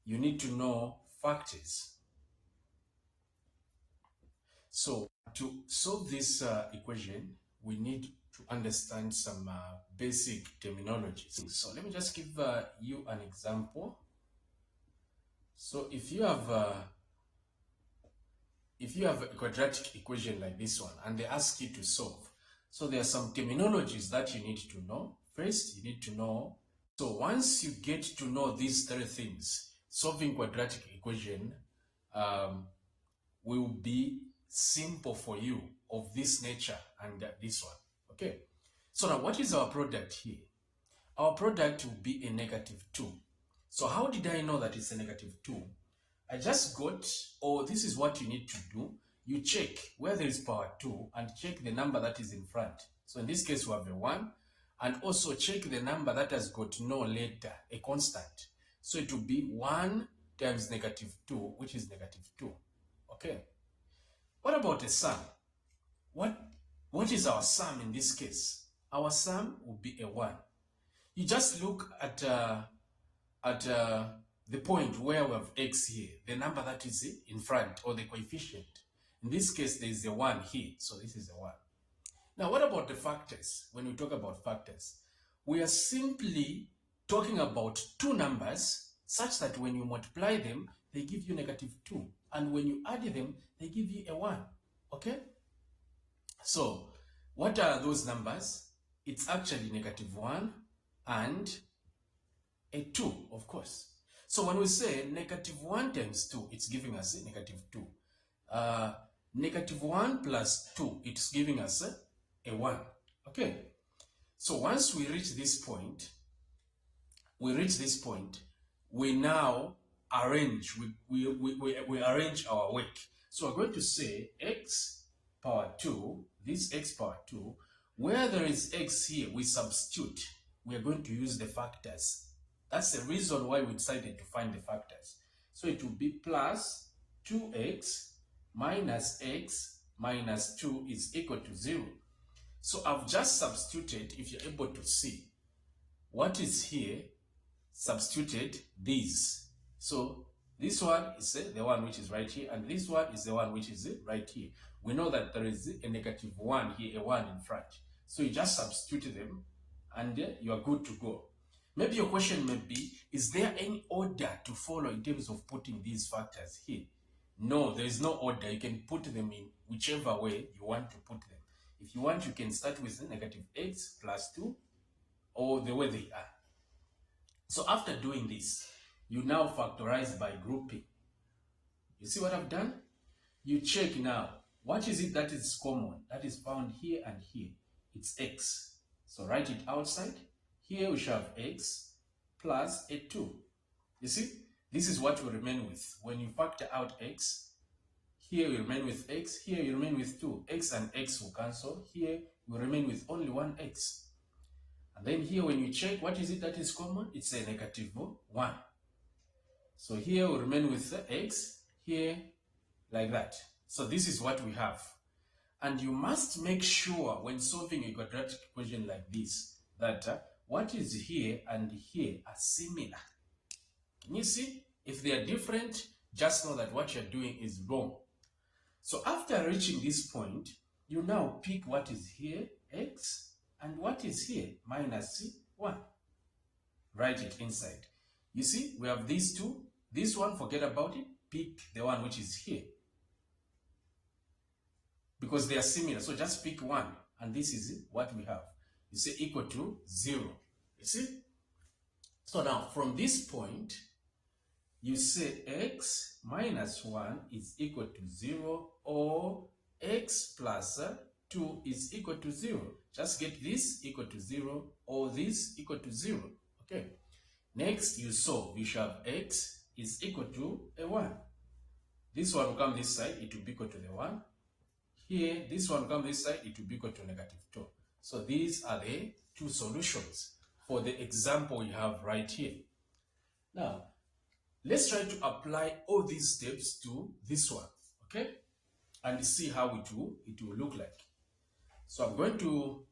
you need to know factors. So to solve this equation, we need to understand some basic terminologies. So let me just give you an example. So if you have a quadratic equation like this one and they ask you to solve, so there are some terminologies that you need to know. First, you need to know. So once you get to know these three things, solving quadratic equation will be simple for you, of this nature and this one. Okay. So now what is our product here? Our product will be a -2. So how did I know that it's a -2? I just got, or this is what you need to do. You check where there is power 2 and check the number that is in front. So in this case, we have a 1. And also check the number that has got no letter, a constant. So it will be 1 times -2, which is -2. Okay. What about a sum? What is our sum in this case? Our sum will be a 1. You just look at the point where we have x here, the number that is in front, or the coefficient. In this case, there is a 1 here, so this is a 1. Now, what about the factors? When we talk about factors, we are simply talking about two numbers such that when you multiply them, they give you -2. And when you add them, they give you a 1. Okay? So, what are those numbers? It's actually -1 and a 2, of course. So when we say -1 times 2, it's giving us a -2. -1 plus 2, it's giving us a 1. Okay. So once we reach this point, we now arrange, we arrange our work. So we're going to say x power 2, this x power 2, where there is x here, we substitute. We are going to use the factors. That's the reason why we decided to find the factors. So it will be plus 2x minus x minus 2 is equal to 0. So I've just substituted, if you're able to see, what is here, substituted these. So this one is the one which is right here, and this one is the one which is right here. We know that there is a -1 here, a 1 in front. So you just substitute them, and you are good to go. Maybe your question may be, is there any order to follow in terms of putting these factors here? No, there is no order. You can put them in whichever way you want to put them. If you want, you can start with -x plus 2, or the way they are. So after doing this, you now factorize by grouping. You see what I've done? You check now, what is it that is common, that is found here and here? It's x. So write it outside. Here we shall have x plus a 2. You see, this is what we remain with. When you factor out x, here we remain with x, here you remain with 2. X and x will cancel. Here we remain with only 1x. And then here when you check, what is it that is common? It's a -1. So here we remain with x, here like that. So this is what we have. And you must make sure when solving a quadratic equation like this, that what is here and here are similar. Can you see? If they are different, just know that what you're doing is wrong. So after reaching this point, you now pick what is here, x, and what is here, -1. Write it inside. You see, we have these two. This one, forget about it. Pick the one which is here, because they are similar. So just pick one, and this is what we have. You say equal to 0. You see? So now, from this point, you say x minus 1 is equal to 0, or x plus 2 is equal to 0. Just get this equal to 0, or this equal to 0. Okay. Next, you solve. You shall have x is equal to a 1. This one will come this side, it will be equal to the 1. Here, this one will come this side, it will be equal to -2. So these are the two solutions for the example you have right here. Now, let's try to apply all these steps to this one, okay? And see how it will look like. So I'm going to